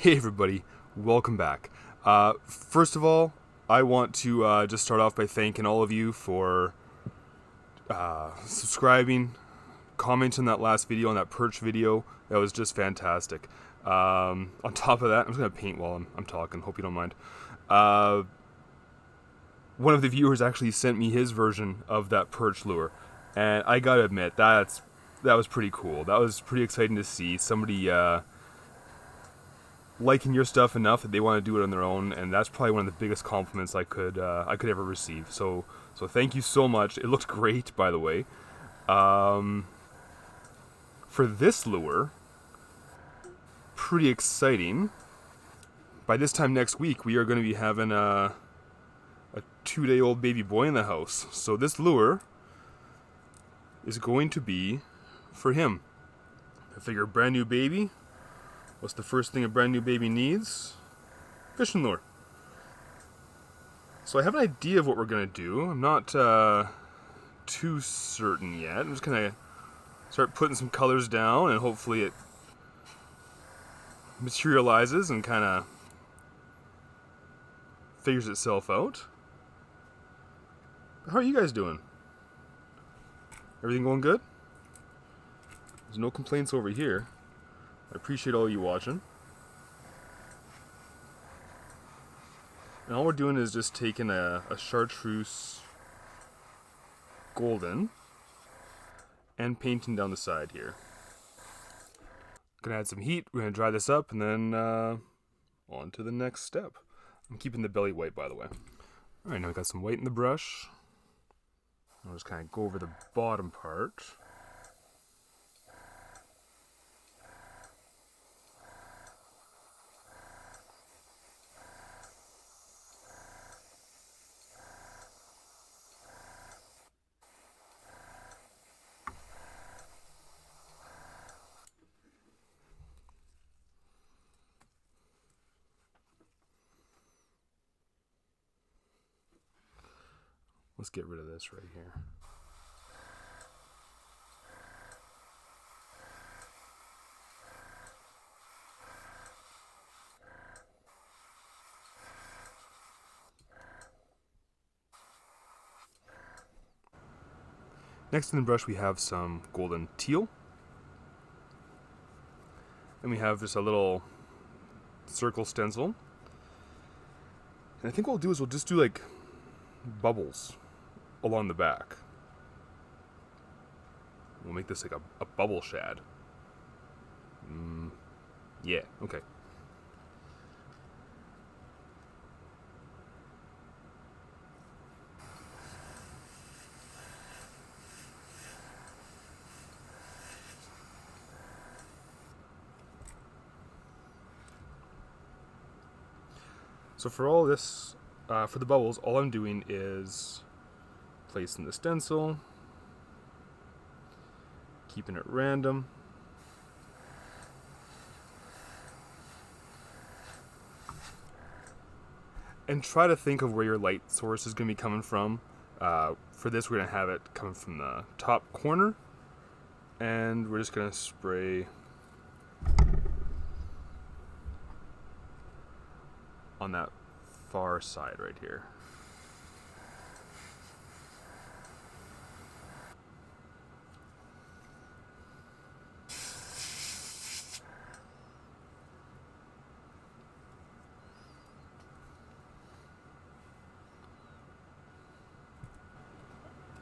Hey everybody, welcome back. First of all, I want to just start off by thanking all of you for subscribing, commenting on that last video, on that perch video. That was just fantastic. On top of that, I'm just going to paint while I'm talking, hope you don't mind. One of the viewers actually sent me his version of that perch lure, and I gotta admit, that was pretty cool. That was pretty exciting to see somebody liking your stuff enough that they want to do it on their own, and that's probably one of the biggest compliments I could ever receive. So thank you so much. It looked great, by the way. For this lure, pretty exciting. By this time next week, we are going to be having a 2-day-old baby boy in the house. So this lure is going to be for him. I figure brand new baby. What's the first thing a brand new baby needs? Fishing lure. So I have an idea of what we're going to do. I'm not too certain yet. I'm just going to start putting some colors down and hopefully it materializes and kind of figures itself out. How are you guys doing? Everything going good? There's no complaints over here. I appreciate all you watching. And all we're doing is just taking a chartreuse golden and painting down the side here. Gonna add some heat, we're gonna dry this up, and then on to the next step. I'm keeping the belly white, by the way. Alright, now we got some white in the brush. I'll just kind of go over the bottom part. Let's get rid of this right here. Next in the brush we have some golden teal. And we have just a little circle stencil. And I think what we'll do is we'll just do like bubbles along the back. We'll make this like a bubble shad. Yeah, okay. So for all this, for the bubbles, all I'm doing is placing the stencil, keeping it random. And try to think of where your light source is going to be coming from. For this, we're going to have it coming from the top corner. And we're just going to spray on that far side right here.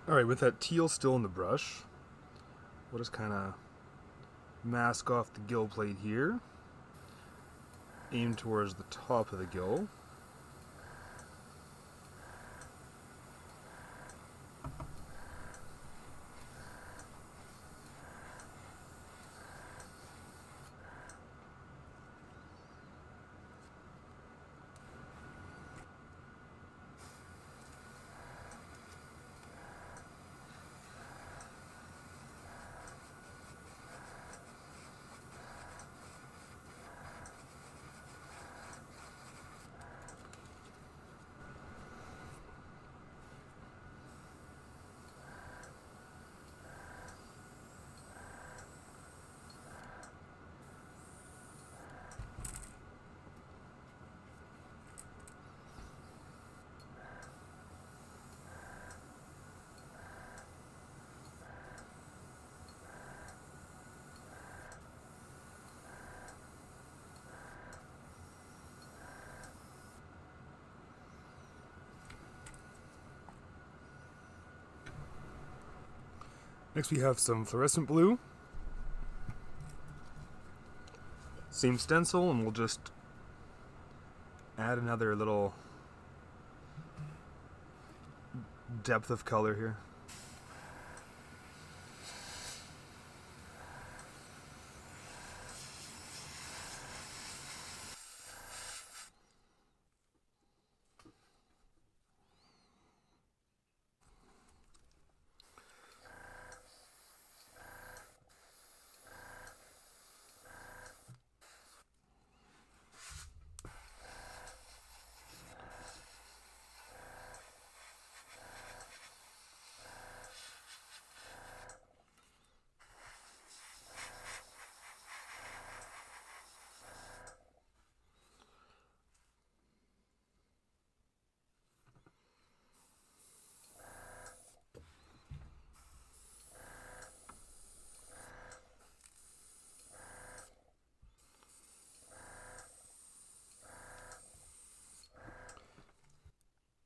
Alright, with that teal still in the brush, we'll just kind of mask off the gill plate here. Aim towards the top of the gill. Next we have some fluorescent blue. Same stencil, and we'll just add another little depth of color here.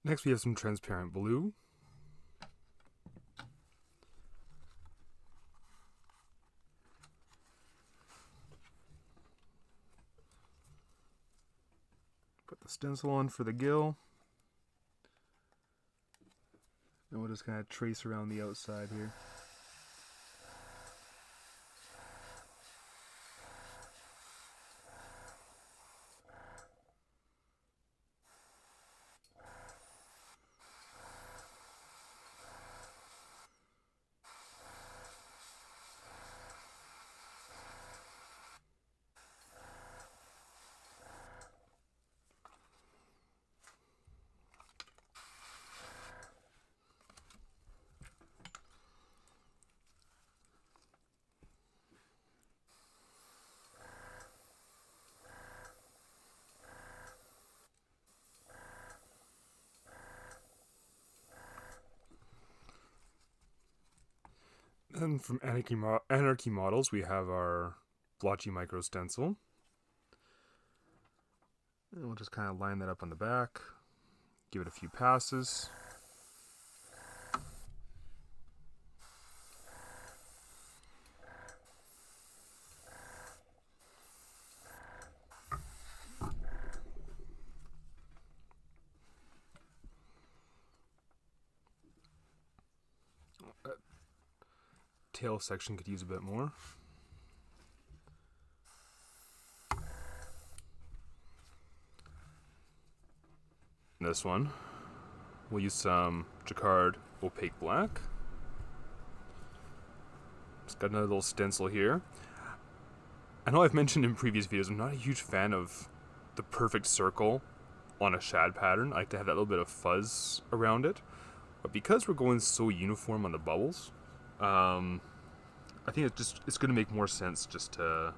Next we have some transparent blue. Put the stencil on for the gill. And we'll just kind of trace around the outside here. And from Anarchy Models, we have our blotchy micro stencil. And we'll just kind of line that up on the back, give it a few passes. Tail section could use a bit more. This one, we'll use some Jacquard opaque black. Just got another little stencil here. I know I've mentioned in previous videos, I'm not a huge fan of the perfect circle on a shad pattern. I like to have that little bit of fuzz around it. But because we're going so uniform on the bubbles, I think it's going to make more sense just to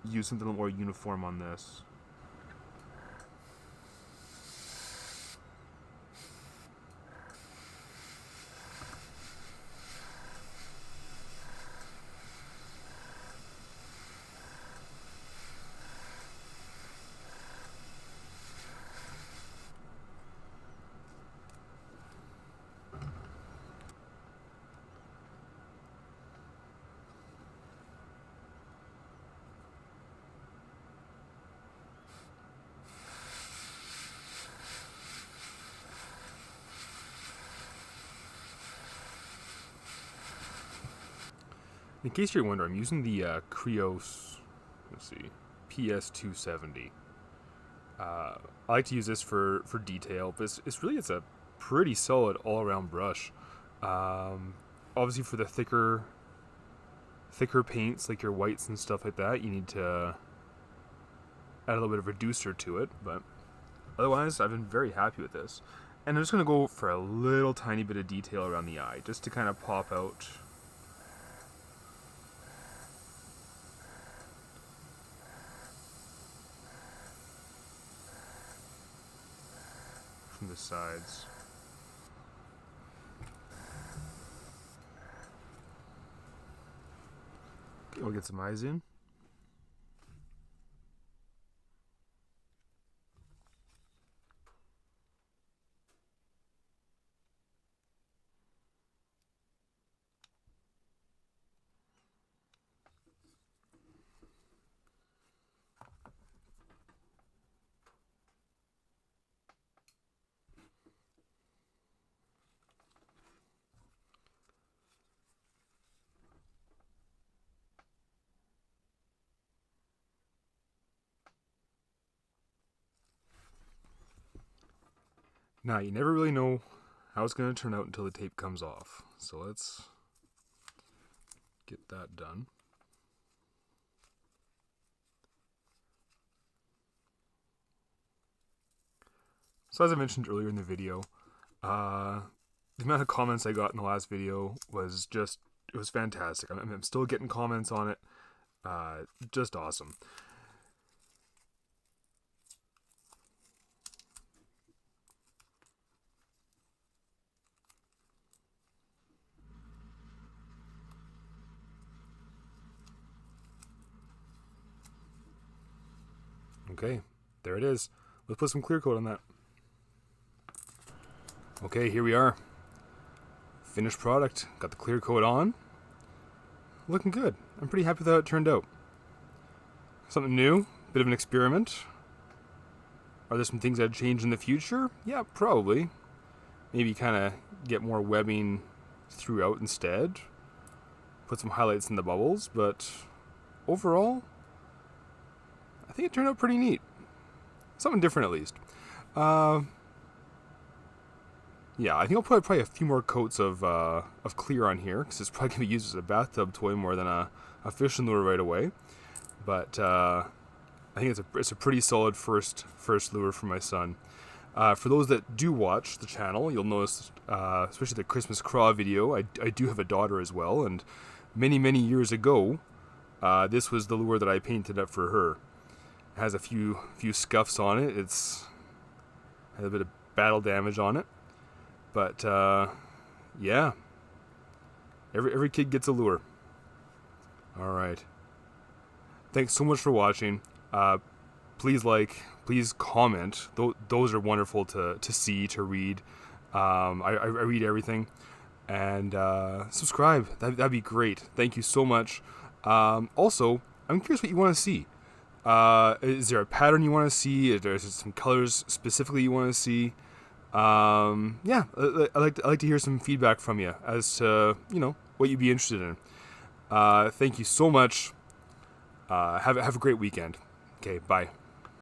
use something a little more uniform on this. In case you're wondering, I'm using the Krios, PS270. I like to use this for detail, but it's a pretty solid all-around brush. Obviously, for the thicker paints like your whites and stuff like that, you need to add a little bit of reducer to it. But otherwise, I've been very happy with this. And I'm just gonna go for a little tiny bit of detail around the eye, just to kind of pop out. From the sides. Okay, we'll get some eyes in. Now, you never really know how it's going to turn out until the tape comes off. So let's get that done. So as I mentioned earlier in the video, the amount of comments I got in the last video was just, it was fantastic. I'm still getting comments on it. Just awesome. Okay, there it is. Let's put some clear coat on that. Okay, here we are. Finished product. Got the clear coat on. Looking good. I'm pretty happy with how it turned out. Something new, bit of an experiment. Are there some things I'd change in the future? Yeah, probably. Maybe kind of get more webbing throughout instead. Put some highlights in the bubbles, but overall, I think it turned out pretty neat. Something different at least. Yeah, I think I'll put probably a few more coats of clear on here, because it's probably going to be used as a bathtub toy more than a fishing lure right away. But I think it's a pretty solid first lure for my son. For those that do watch the channel, you'll notice, especially the Christmas craw video, I do have a daughter as well, and many years ago, this was the lure that I painted up for her. It has a few scuffs on it. It's had a bit of battle damage on it. But, yeah. Every kid gets a lure. Alright. Thanks so much for watching. Please like, please comment. Those are wonderful to see, to read. I read everything. And subscribe. That'd be great. Thank you so much. Also, I'm curious what you want to see. Is there a pattern you want to see? Is there some colors specifically you want to see? Yeah, I like to hear some feedback from you as to, what you'd be interested in. Thank you so much. Have a great weekend. Okay, bye.